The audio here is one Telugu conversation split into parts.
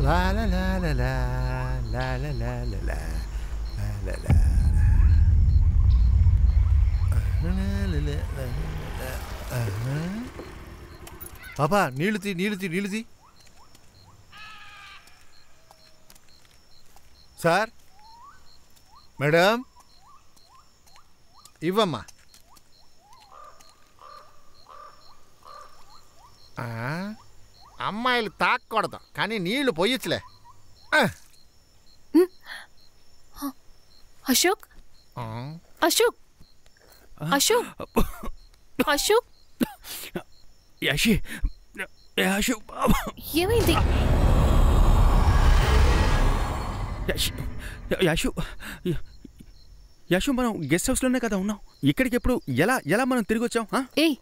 లా లా లా లా లా లా లా లా లా లా లా. పాపా నీళ్ళు తీ. సార్ మేడం ఇవ్వమ్మా. అమ్మాయిలు తాక్కూడదు కానీ నీళ్లు పోయొచ్చులే. అశోక్ అశోక్ అశోక్ అశోక్ ఏమైంది? యాషు మనం గెస్ట్ హౌస్ లోనే కదా ఉన్నాం. ఇక్కడికి ఎప్పుడు ఎలా మనం తిరిగి వచ్చాం? ఏయ్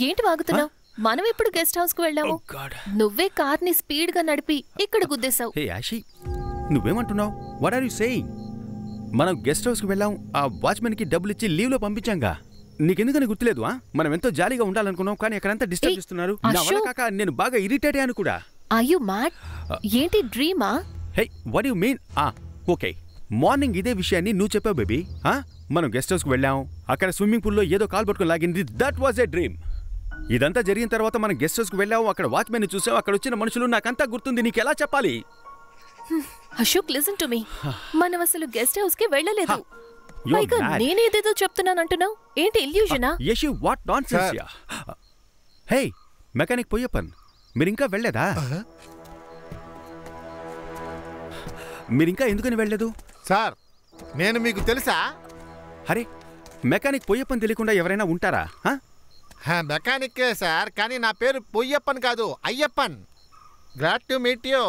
ఏంటి వాగుతున్నావు? మనం ఎప్పుడు గెస్ట్ హౌస్ కు వెళ్ళాము? నువ్వే కార్ ని స్పీడ్ గా నడిపి ఇక్కడ గుద్దేశావు. హే యాషి నువ్వేమంటున్నావు? What are you saying? మనం గెస్ట్ హౌస్ కి వెళ్ళాం, ఆ వాచ్మెన్ కి డబ్బులు ఇచ్చి లీవ్ లో పంపించాంగా. నీకెందుకని గుర్తులేదు? మనం ఎంతో జాలీగా ఉండాలనుకున్నాం కానీ అక్కడంతా డిస్టర్బ్ చేస్తున్నారు. నా వల్ల కాక నేను బాగా ఇరిటేట్ అయ్యాను కూడా. Are you mad? ఏంటి డ్రీమా? Hey what you mean? Okay morning ఇదే విషయాన్ని నువ్వు చెప్పావు బేబీ. మనం గెస్ట్ హౌస్ కు వెళ్ళాం, అక్కడ స్విమ్మింగ్ పూల్ లో ఏదో కాల్ పట్టుకుని లాగింది. That was a dream. ఇదంతా జరిగిన తర్వాత మనం గెస్ట్ హౌస్ కు వెళ్ళావు, అక్కడ వాచ్మెన్ చూసావు, అక్కడ వచ్చిన మనుషులు, నాకంతా గుర్తుంది. నీకెలా చెప్పాలి? Ashok listen to me. మనం అసలు గెస్ట్ హౌస్ కి వెళ్ళలేదు. పైగా నేనేదేదో చెప్తున్నానంటున్నావు. ఏంటి ఇల్యూజనా? యశు వాట్ నాన్సెన్స్ యా. హే మెకానిక్ పొయ్యప్పన్ మీరింకా వెళ్ళలేదా? మీరింకా ఎందుకని వెళ్ళలేదు? సార్ నేను మీకు తెలుసా? అరే మెకానిక్ పొయ్యప్పన్ తెలియకుండా ఎవరైనా ఉంటారా? మెకానిక్కే సార్, కానీ నా పేరు పొయ్యప్పన్ కాదు, Ayyappan. Glad to meet you.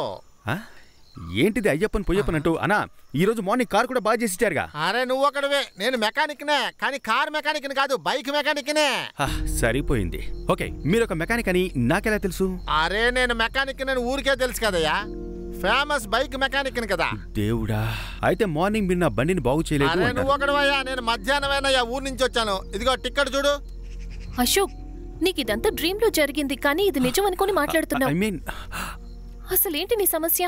ఏంటిది అయ్యప్పన్ పొయ్యప్పన్ అంటూ? అనా ఈరోజు మార్నింగ్ కార్ కూడా బాగా చేసిచ్చారుగా. అరే నువ్వు ఒకడవే, నేను మెకానిక్నే కానీ కార్ మెకానిక్ని కాదు, బైక్ మెకానిక్నే. సరిపోయింది. ఓకే మీరు ఒక మెకానిక్ అని నాకెలా తెలుసు? అరే నేను మెకానిక్ నేను ఊరికే తెలుసు కదయ్యా, ఫేమస్ బైక్ మెకానిక్ కదా. దేవుడా, అయితే మార్నింగ్ మీరు నా బండిని బాగు చేయలేదు. అరే నువ్వు ఒకడవయ్యా, నేను మధ్యాహ్నమైనా ఊరు నుంచి వచ్చాను. ఇదిగో టికెట్ చూడు. అశోక్ నీకు ఇదంతా డ్రీమ్ లో జరిగింది కానీ ఇది నిజం అనుకుని మాట్లాడుతున్నావు. ఐ మీన్ అసలేంటి నీ సమస్య?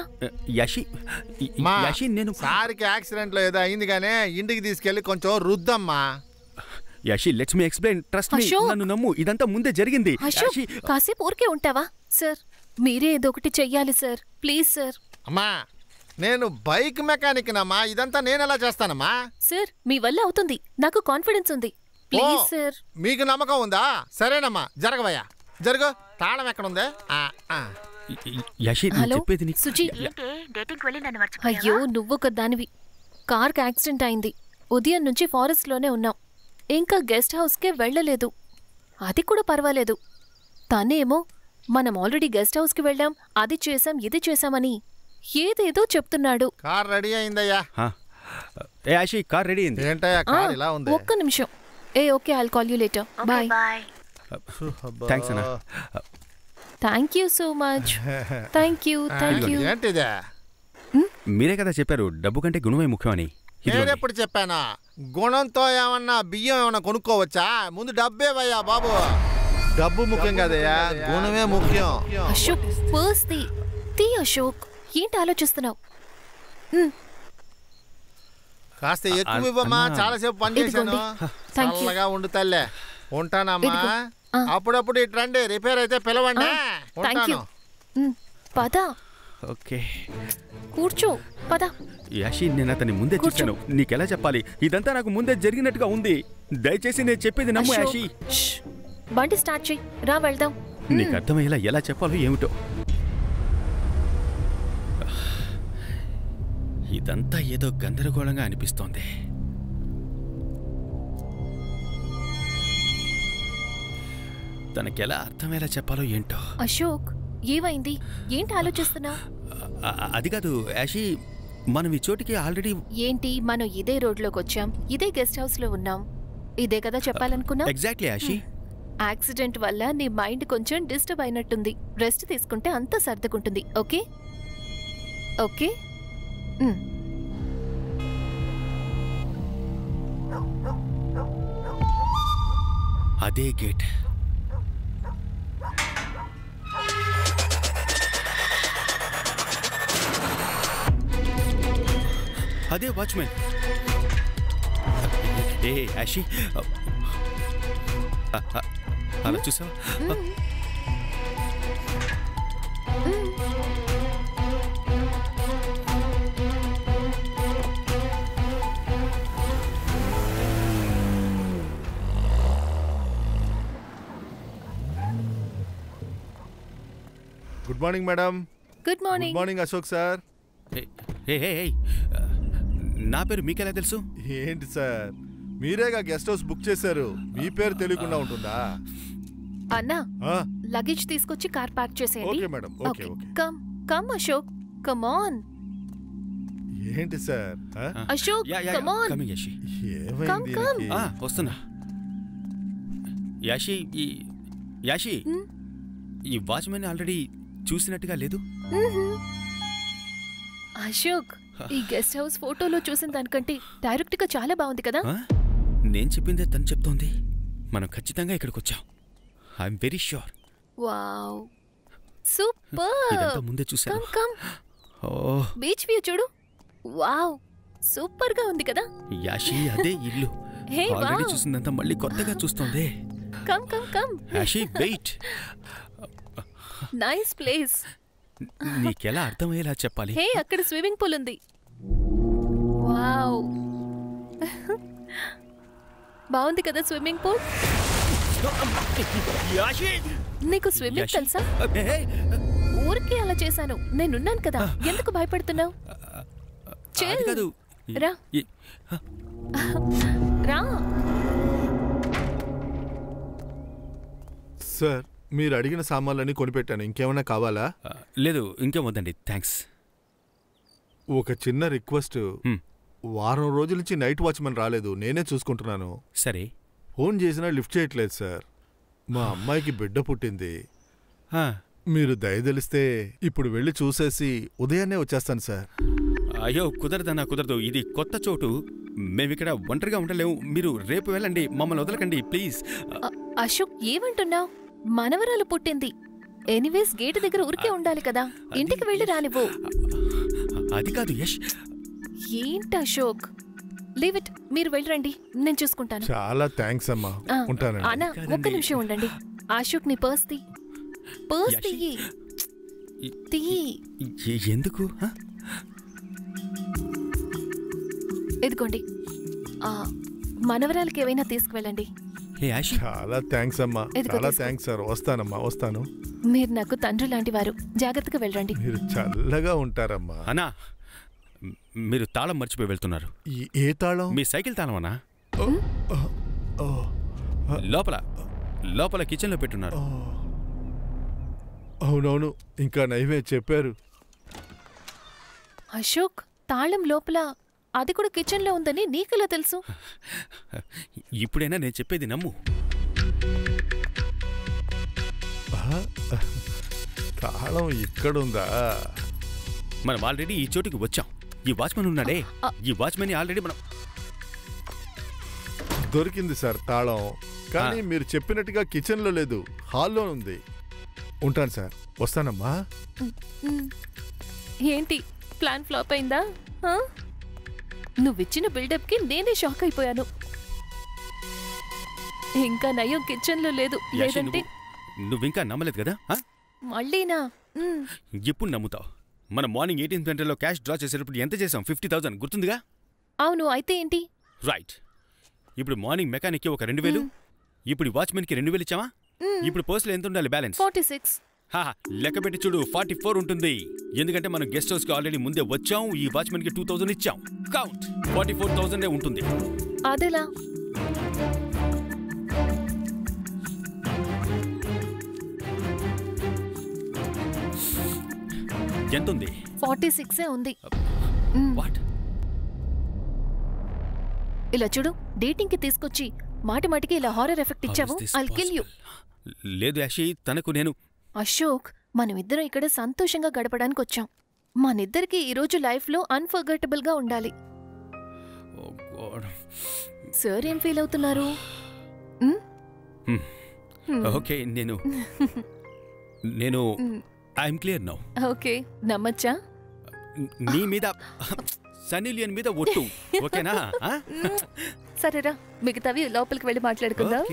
నేను సార్కి యాక్సిడెంట్ లో ఏదో అయింది గానే ఇంటికి తీసుకెళ్లి కొంచెం రుద్దమ్మా. Yashi let's me explain. Trust me, నన్ను నమ్ము, ఇదంతా ముందే జరిగింది. అశోక్ కాసేపు ఊరికే ఉంటావా? సార్ మీరే ఏదో ఒకటి చెయ్యాలి సార్, ప్లీజ్ సార్. అమ్మా నేను బైక్ మెకానిక్ నమ్మా, ఇదంతా నేను ఎలా చేస్తానమ్మా? సార్ మీ వల్ల అవుతుంది, నాకు కాన్ఫిడెన్స్ ఉంది, ప్లీజ్ సార్. మీకు నమ్మకం ఉందా? సరేనమ్మా జరగవయ్యా, జరుగు. తాళం ఎక్కడుందే? హలో సుజీ. అయ్యో నువ్వొక దానివి. కార్కి యాక్సిడెంట్ అయింది, ఉదయం నుంచి ఫారెస్ట్ లోనే ఉన్నాం, ఇంకా గెస్ట్ హౌస్ కే వెళ్ళలేదు. అది కూడా పర్వాలేదు. తనేమో మనం ఆల్రెడీ గెస్ట్ హౌస్ కి వెళ్ళాం, అది చేసాం ఇది చేసామని ఏదేదో చెప్తున్నాడు. కార్ రెడీ అయిందయ్యా. కార్ రెడీ అయింది. ఏంటయ్యా కార్ ఇలా ఉంది? ఒక్క నిమిషం. Okay I'll call you later. Bye. Thanks అన్న. Thank you so much. Thank you. ఏంటిదా? మీరే కదా చెప్పారు డబ్బు కంటే గుణమే ముఖ్యమని. నేనెప్పుడు చెప్పానా? గుణంతో ఏమన్నా బియ్యం ఏమన్నా కొనుక్కోవచ్చా? ముందు డబ్బే వయ్యా బాబు. డబ్బు ముఖ్యం కదయ్యా, గుణమే ముఖ్యం. అశోక్ పర్స్ తీ. అశోక్ ఏంటి ఆలోచిస్తున్నావు? కాస్త ఎక్కువ ఇవ్వమ్మా, చాలాసేపు పని చేశాను. చల్లగా ఉండు తల్లే. ఉంటానమ్మా. అప్పుడప్పుడు ఇటు రండి, రిపేర్ అయితే పిలవండి. పద. ఓకే కూర్చో, పద. యాషి నేను అతన్ని ముందే చూశాను. నీకెలా చెప్పాలి? ఇదంతా నాకు ముందే జరిగినట్టుగా ఉంది. దయచేసి నేను చెప్పేది నమ్ము యాషి. బండి స్టార్ట్ చేయి, రా వెళ్దాం. నీకు అర్థమయ్యేలా ఎలా చెప్పాలో ఏమిటో. ఇదంతా ఏదో గందరగోళంగా అనిపిస్తోంది. తనకెలా అర్థమయ్యేలా చెప్పాలో ఏంటో. అశోక్ ఏమైంది? ఏంటి ఆలోచిస్తున్నావు? అది కాదు యాషి, మనం ఈ చోటికి ఆల్రెడీ. ఏంటి మనం ఇదే రోడ్లోకి వచ్చాం, ఇదే గెస్ట్ హౌస్ లో ఉన్నాం, ఇదే కదా చెప్పాలనుకున్నా? ఎగ్జాక్ట్లీ యాషి. యాక్సిడెంట్ వల్ల నీ మైండ్ కొంచెం డిస్టర్బ్ అయినట్టుంది. రెస్ట్ తీసుకుంటే అంతా సర్దుకుంటుంది. Okay okay. అదే గేట్. అదే వాచ్మెన్. ఏ యాషి, అలా చూసావా? Good morning madam. Good morning. Good morning Ashok sir. నా పేరు మీకెలా తెలుసు? ఏంటి సార్, మీరేగా గెస్ట్ హౌస్ బుక్ చేశారు, మీ పేరు తెలియకుండా ఉంటుందా? అన్నా, లగేజ్ తీసుకొచ్చి కార్ పార్క్ చేసేయండి. Okay madam. Okay okay. Come come Ashok, come on. ఏంటి sir? Ashok, come on. Coming Yashi. ఏమైంది? వస్తున్నా. యాషి, యాషి, ఈ వాచ్మెన్ ఆల్రెడీ చూసినట్టుగా లేదు. అశోక్, ఈ గెస్ట్ హౌస్ ఫోటోలో చూసిన దానికంటే డైరెక్ట్ గా చాలా బాగుంది కదా? నేను చెప్పిందే తను చెప్తోంది. మనం ఖచ్చితంగా ఇక్కడికి వచ్చాం. I'm very sure. Wow, super. ఇదంతా ముందే చూసాను. Come come. బీచ్ వ్యూ చూడు. వావ్, సూపర్ గా ఉంది కదా? యాషి, అదే ఇల్లు. ఆల్రెడీ చూసిందంతా మళ్ళీ కొత్తగా చూస్తోంది. Come come come. Yashi, wait. Nice place. నీకెలా అర్థమయ్యేలా చెప్పాలి? హే, అక్కడ స్విమ్మింగ్ పూల్ ఉంది. వావ్, బాగుంది కదా స్విమ్మింగ్ పూల్? నీకు స్విమ్మింగ్ తెలుసా? ఊరికే అలా చేశాను. నేనున్నాను కదా, ఎందుకు భయపడుతున్నావు? రా రా. సార్, మీరు అడిగిన సామాన్లన్నీ కొనిపెట్టాను. ఇంకేమైనా కావాలా? లేదు, ఇంకేం వద్దండి, థ్యాంక్స్. ఒక చిన్న రిక్వెస్ట్. వారం రోజుల నుంచి నైట్ వాచ్మెన్ రాలేదు, నేనే చూసుకుంటున్నాను. సరే. ఫోన్ చేసినా లిఫ్ట్ చేయట్లేదు సార్. మా అమ్మాయికి బిడ్డ పుట్టింది. మీరు దయదలిస్తే ఇప్పుడు వెళ్ళి చూసేసి ఉదయాన్నే వచ్చేస్తాను సార్. అయ్యో, కుదరదన్నా, కుదరదు. ఇది కొత్త చోటు, మేమిక్కడ ఒంటరిగా ఉండలేము. మీరు రేపు వెళ్ళండి, మమ్మల్ని వదలకండి ప్లీజ్. అశోక్, ఏమంటున్నావు? మనవరాలు పుట్టింది. ఎనీవేస్ గేట్ దగ్గర ఊరికే ఉండాలి కదా, ఇంటికి వెళ్ళి రానివ్వు. అది కాదు యష్. ఏంటి అశోక్, లీవ్ ఇట్. మీరు వెళ్ళరండి, నేను చూసుకుంటాను. చాలా థ్యాంక్స్ అమ్మా, ఉంటాను. అన్నా, ఒక్క నిమిషం ఉండండి. అశోక్, నీ పర్స్ తీ. పర్స్ తీయి. ఎందుకు? ఇదిగోండి, మనవరాలకి ఏమైనా తీసుకువెళ్ళండి. చాలా థ్యాంక్స్ అమ్మా, చాలా థ్యాంక్స్ సార్. వస్తానమ్మా, వస్తాను. మీరు నాకు తండ్రి లాంటి వారు, జాగ్రత్తగా వెళ్ళండి. మీరు చల్లగా ఉంటారమ్మా. అన్నా, మీరు తాళం మర్చిపోయి వెళ్తున్నారు. ఏ తాళం? మీ సైకిల్ తాళం అన్నా. లోపల లోపల కిచెన్లో పెట్టున్నారు. అవునవును, ఇంకా నైవే చెప్పారు. అశోక్, తాళం లోపల, అది కూడా కిచెన్లో ఉందని నీకెలా తెలుసు? ఇప్పుడైనా నేను చెప్పేది నమ్ము. తాళం ఇక్కడుందా? మనం ఆల్రెడీ ఈ చోటుకి వచ్చాం. ఈ వాచ్మెన్ ఉన్నాడే, ఈ వాచ్మెన్ ఆల్రెడీ మనం దొరికింది సార్ తాళం. కానీ మీరు చెప్పినట్టుగా కిచెన్లో లేదు, హాల్లో ఉంది. ఉంటాను సార్, వస్తానమ్మా. ఏంటి, ప్లాన్ ఫ్లాప్ అయిందా? నువ్విచ్చిన బిల్డప్కి నేనే షాక్ అయిపోయాను. ఇంకా నయం కిచెన్లో లేదు, లేదంటే. నువ్వింకా నమ్మలేదు కదా? మళ్ళీనా? ఎప్పుడు నమ్ముతావు? మనం మార్నింగ్ 18th గంటలో క్యాష్ డ్రా చేసేటప్పుడు ఎంత చేసాం? 50,000 గుర్తుందిగా? అవును, అయితే ఏంటి? రైట్. ఇప్పుడు మార్నింగ్ మెకానిక్కి ఒక 2,000, ఇప్పుడు వాచ్మెన్కి 2,000 ఇచ్చామా? ఇప్పుడు పర్సులో ఎంత ఉండాలి బ్యాలెన్స్? 46. లెక్క పెట్టి చూడు, 44 ఉంటుంది. ఎందుకంటే మనం గెస్ట్ హౌస్కి ఆల్రెడీ ముందే వచ్చాం. ఈ వాచ్మెన్కి 2,000 ఇచ్చాం. కౌంట్ 44,000 ఉంటుంది. అదేలా? ఎంత ఉంది? 46 ఉంది. వాట్? ఇలా చూడు, డేటింగ్ కి తీసుకొచ్చి మాటి మాటికి ఇలా హారర్ ఎఫెక్ట్ ఇచ్చావు. I'll kill you. లేదు యాషి, తనకు నేను. అశోక్, మనమిద్దరం ఇక్కడ సంతోషంగా గడపడానికి వచ్చాం. మనిద్దరికి ఈరోజు లైఫ్లో అన్ఫర్గెటబుల్ గా ఉండాలి. సార్ ఏం ఫీల్ అవుతున్నారు? ఓకే, నేను ఐఎమ్ క్లియర్ నౌ. ఓకే, నమ్మచ్చా? నీ మీద సన్నీ లియోన్ మీద ఒట్టు ఓకేనా సరేరా మిగతావి లోపలికి వెళ్ళి మాట్లాడుకుందాం.